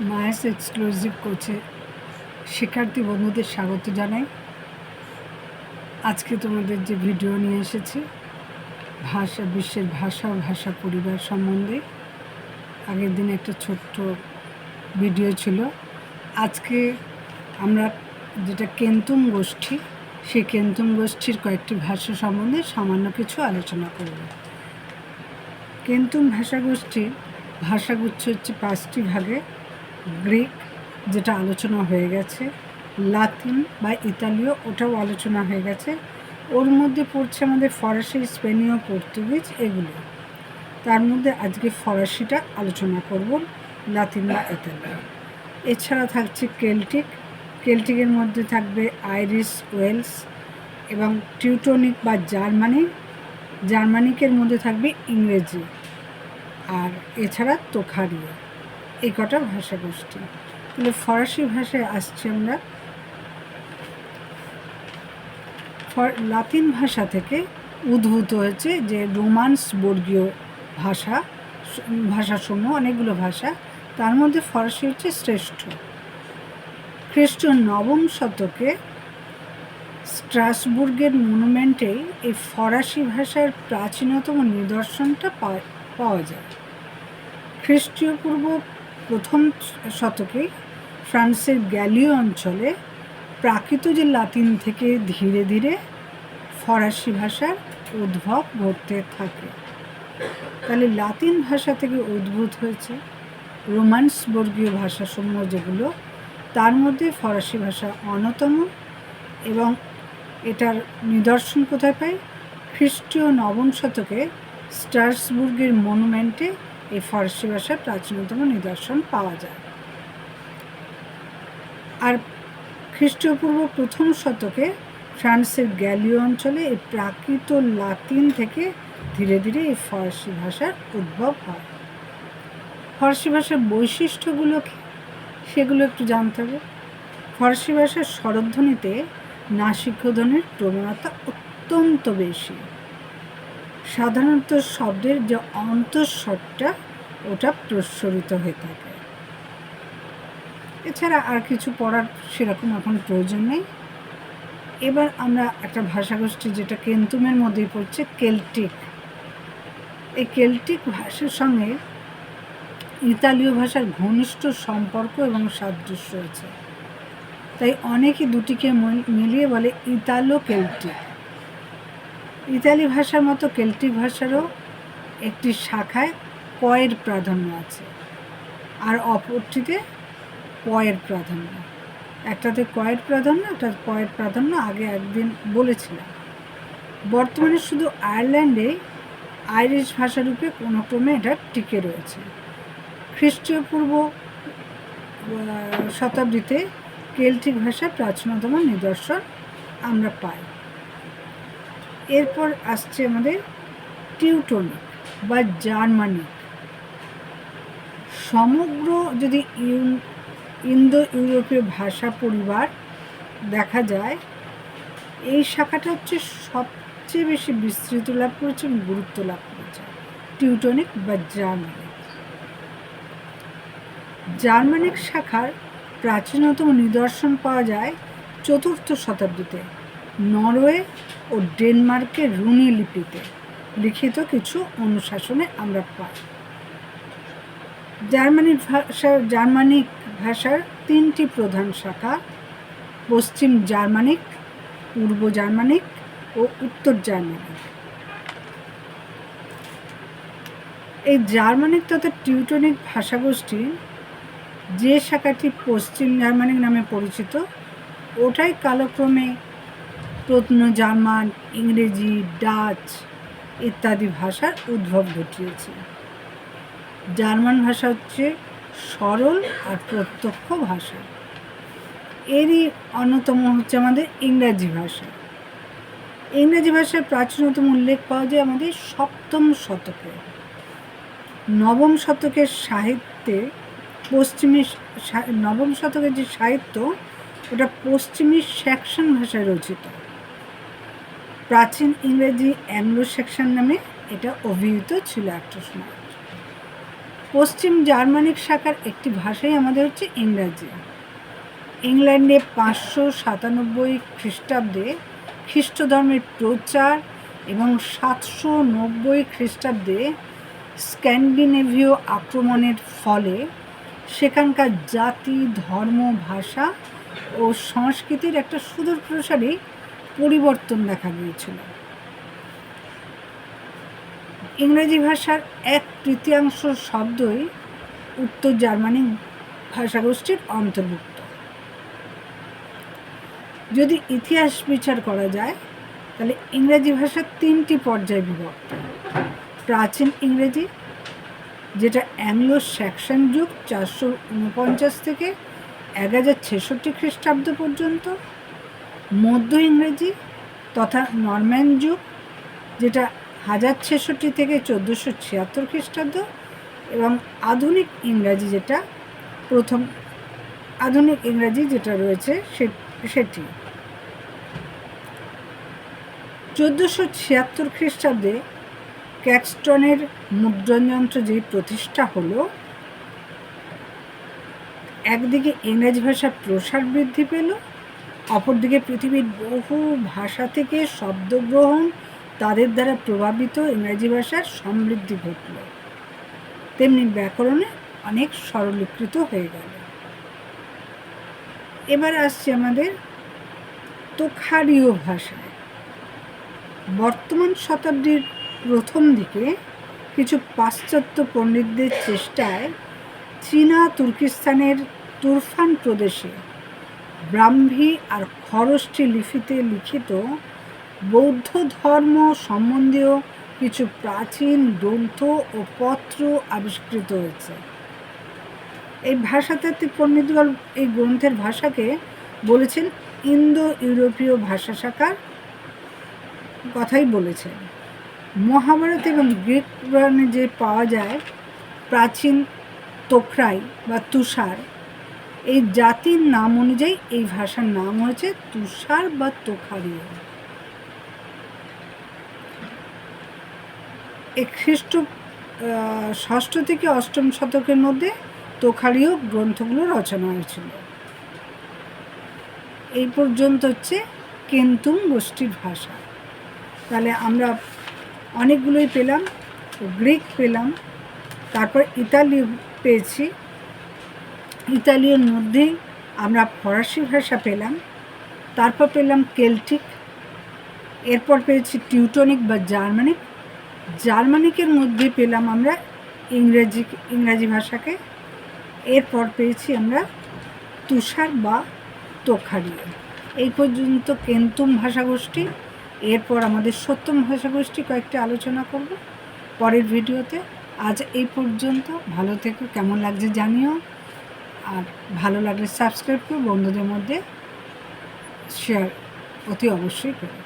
Maya's exclusive কোচে শিক্ষার্থী বন্ধুদের স্বাগত জানাই। আজকে তোমাদের যে ভিডিও নিয়ে এসেছি বিশ্বের ভাষা ও ভাষা পরিবার সম্বন্ধে। আগের দিন একটা ছোট্ট ভিডিও ছিল। আজকে আমরা যেটা কেন্তুম গোষ্ঠী, সেই কেন্তুম গোষ্ঠীর কয়েকটি ভাষা সম্বন্ধে সামান্য কিছু আলোচনা করব। কেন্তুম ভাষাগোষ্ঠীর ভাষাগুচ্ছ হচ্ছে 5টি ভাগে। গ্রিক, যেটা আলোচনা হয়ে গেছে, লাতিন বা ইতালীয়, ওটাও আলোচনা হয়ে গেছে। ওর মধ্যে পড়ছে আমাদের ফরাসি, স্পেনীয়, পর্তুগিজ, এগুলো। তার মধ্যে আজকে ফরাসিটা আলোচনা করব, লাতিন বা ইতালীয়। এছাড়া থাকছে কেল্টিক। কেল্টিকের মধ্যে থাকবে আইরিশ, ওয়েলস এবং টিউটনিক বা জার্মানিকের মধ্যে থাকবে ইংরেজি, আর এছাড়া তোখারীয়। এই কটা ভাষাগোষ্ঠী। তাহলে ফরাসি ভাষায় আসছে আমরা। লাতিন ভাষা থেকে উদ্ভূত হয়েছে যে রোমান্স বর্গীয় ভাষাসমূহ, অনেকগুলো ভাষা, তার মধ্যে ফরাসি হচ্ছে শ্রেষ্ঠ। খ্রিস্টীয় 9ম শতকে স্ট্রাসবুর্গের মনুমেন্টে এই ফরাসি ভাষার প্রাচীনতম নিদর্শনটা পাওয়া যায়। খ্রিস্টীয় পূর্ব 1ম শতকে ফ্রান্সের গ্যালীয় অঞ্চলে প্রাকৃত যে লাতিন থেকে ধীরে ধীরে ফরাসি ভাষার উদ্ভব ঘটতে থাকে। তাহলে লাতিন ভাষা থেকে উদ্ভূত হয়েছে রোমান্স বর্গীয় ভাষাসমূহ যেগুলো, তার মধ্যে ফরাসি ভাষা অন্যতম। এবং এটার নিদর্শন কোথায় পাই? খ্রিস্টীয় 9ম শতকে স্ট্রাসবুর্গের মনুমেন্টে এই ফরাসি ভাষার প্রাচীনতম নিদর্শন পাওয়া যায়। আর খ্রিস্টীয় পূর্ব 1ম শতকে ফ্রান্সের গ্যালীয় অঞ্চলে এই প্রাকৃত লাতিন থেকে ধীরে ধীরে এই ফরাসি ভাষার উদ্ভব হয়। ফরাসি ভাষার বৈশিষ্ট্যগুলো কি, সেগুলো একটু জানতে হবে। ফরাসি ভাষার স্বরধ্বনিতে নাসিক্যধ্বনির প্রবণতা অত্যন্ত বেশি। সাধারণত শব্দের যে অন্তঃস্বরটা, ওটা প্রস্বরিত হয়ে থাকে। এছাড়া আর কিছু পড়ার সেরকম এখন প্রয়োজন নেই। এবার আমরা একটা ভাষাগোষ্ঠী যেটা কেন্তুমের মধ্যেই পড়ছে, কেল্টিক। এই কেল্টিক ভাষার সঙ্গে ইতালীয় ভাষার ঘনিষ্ঠ সম্পর্ক এবং সাদৃশ্য রয়েছে। তাই অনেকে দুটিকে মিলিয়ে বলে ইতালো কেল্টিক। ইতালি ভাষার মতো কেল্টিক ভাষারও একটি শাখায় কয়ের প্রাধান্য আছে, আর অপরটিতে পয়ের প্রাধান্য। একটাতে কয়ের প্রাধান্য, একটা পয়ের প্রাধান্য আগে একদিন বলেছিলাম। বর্তমানে শুধু আয়ারল্যান্ডে আইরিশ ভাষারূপে কোনো ক্রমে এটা টিকে রয়েছে। খ্রিস্টীয় পূর্ব শতাব্দীতে কেল্টিক ভাষার প্রাচীনতম নিদর্শন আমরা পাই। এরপর আসছে আমাদের টিউটনিক বা জার্মানিক। সমগ্র যদি ইন্দো ইউরোপীয় ভাষা পরিবার দেখা যায়, এই শাখাটা হচ্ছে সবচেয়ে বেশি বিস্তৃত লাভ করেছে এবং গুরুত্ব লাভ করেছে, টিউটনিক বা জার্মানিক শাখার প্রাচীনতম নিদর্শন পাওয়া যায় 4র্থ শতাব্দীতে নরওয়ে ও ডেনমার্কের রুনি লিপিতে লিখিত কিছু অনুশাসনে আমরা পাই। জার্মানিক ভাষার 3টি প্রধান শাখা: পশ্চিম জার্মানিক, পূর্ব জার্মানিক ও উত্তর জার্মানিক। এই জার্মানিক তথা টিউটনিক ভাষাগোষ্ঠী যে শাখাটি পশ্চিম জার্মানিক নামে পরিচিত, ওটাই কালক্রমে প্রত্ন জার্মান, ইংরেজি, ডাচ ইত্যাদি ভাষার উদ্ভব ঘটিয়েছে। জার্মান ভাষা হচ্ছে সরল আর প্রত্যক্ষ ভাষা। এরই অন্যতম হচ্ছে আমাদের ইংরাজি ভাষা। ইংরাজি ভাষার প্রাচীনতম উল্লেখ পাওয়া যায় আমাদের 7ম শতকে। 9ম শতকের সাহিত্যে নবম শতকের যে সাহিত্য, ওটা পশ্চিমী স্যাক্সন ভাষায় রচিত। প্রাচীন ইংরেজি অ্যাংলো স্যাক্সন নামে এটা অভিহিত ছিল একটা সময়। পশ্চিম জার্মানিক শাখার একটি ভাষাই আমাদের হচ্ছে ইংরাজি। ইংল্যান্ডে 597 খ্রিস্টাব্দে খ্রিস্ট ধর্মের প্রচার এবং 790 খ্রিস্টাব্দে স্ক্যান্ডিনেভীয় আক্রমণের ফলে সেখানকার জাতি, ধর্ম, ভাষা ও সংস্কৃতির একটা সুদূর প্রসারী পরিবর্তন দেখা গিয়েছিল। ইংরেজি ভাষার 1/3 শব্দই উত্তর জার্মানিক ভাষাগোষ্ঠীর অন্তর্ভুক্ত। যদি ইতিহাস বিচার করা যায় তাহলে ইংরেজি ভাষা 3টি পর্যায়ে বিভক্ত। প্রাচীন ইংরেজি, যেটা অ্যাংলো স্যাক্সন যুগ 449 থেকে 1066 খ্রিস্টাব্দ পর্যন্ত, মধ্য ইংরেজি তথা নরম্যান যুগ, যেটা 1066 থেকে 1476 খ্রিস্টাব্দ, এবং আধুনিক ইংরাজি যেটা রয়েছে সেটি 1476 খ্রিস্টাব্দে ক্যাক্সটনের মুদ্রণযন্ত্র যে প্রতিষ্ঠা হলো, একদিকে ইংরেজি ভাষার প্রসার বৃদ্ধি পেল, অপরদিকে পৃথিবীর বহু ভাষা থেকে শব্দগ্রহণ তাদের দ্বারা প্রভাবিত ইংরেজি ভাষার সমৃদ্ধি ঘটল, তেমনি ব্যাকরণে অনেক সরলীকৃত হয়ে গেল। এবার আসছে আমাদের তোখারীয় ভাষায়। বর্তমান শতাব্দীর প্রথম দিকে কিছু পাশ্চাত্য পণ্ডিতদের চেষ্টায় চীনা তুর্কিস্তানের তুরফান প্রদেশে ব্রাহ্মী আর খরষ্ঠী লিপিতে লিখিত বৌদ্ধ ধর্ম সম্বন্ধীয় কিছু প্রাচীন গ্রন্থ ও পত্র আবিষ্কৃত হয়েছে। এই ভাষাতাত্ত্বিক পণ্ডিতগণ এই গ্রন্থের ভাষাকে বলেছেন ইন্দো ইউরোপীয় ভাষা শাখার কথাই বলেছেন। মহাভারত এবং গ্রিক পুরাণে যে পাওয়া যায় প্রাচীন তোখরাই বা তুষার, এই জাতির নাম অনুযায়ী এই ভাষার নাম হয়েছে তুষার বা তোখারীয়। এই খ্রিস্ট 6ষ্ঠ থেকে 8ম শতকের মধ্যে তোখারীয় গ্রন্থগুলো রচনা হয়েছিল। এই পর্যন্ত হচ্ছে কেন্তুং গোষ্ঠীর ভাষা। তাহলে আমরা অনেকগুলোই পেলাম, গ্রিক পেলাম, তারপর ইতালীয় পেয়েছি, ইতালীয়র মধ্যেই আমরা ফরাসি ভাষা পেলাম, তারপর পেলাম কেল্টিক, এরপর পেয়েছি টিউটনিক বা জার্মানিক, জার্মানিকের মধ্যে পেলাম আমরা ইংরাজি ভাষাকে, এরপর পেয়েছি আমরা তুষার বা তোখারীয়। এই পর্যন্ত কেন্তুম ভাষাগোষ্ঠী। এরপর আমাদের সত্যম ভাষাগোষ্ঠী কয়েকটি আলোচনা করব পরের ভিডিওতে। আজ এই পর্যন্ত। ভালো থেকো, কেমন লাগছে জানিও, আর ভালো লাগলে সাবস্ক্রাইব করো, বন্ধুদের মধ্যে শেয়ার অতি অবশ্যই করো।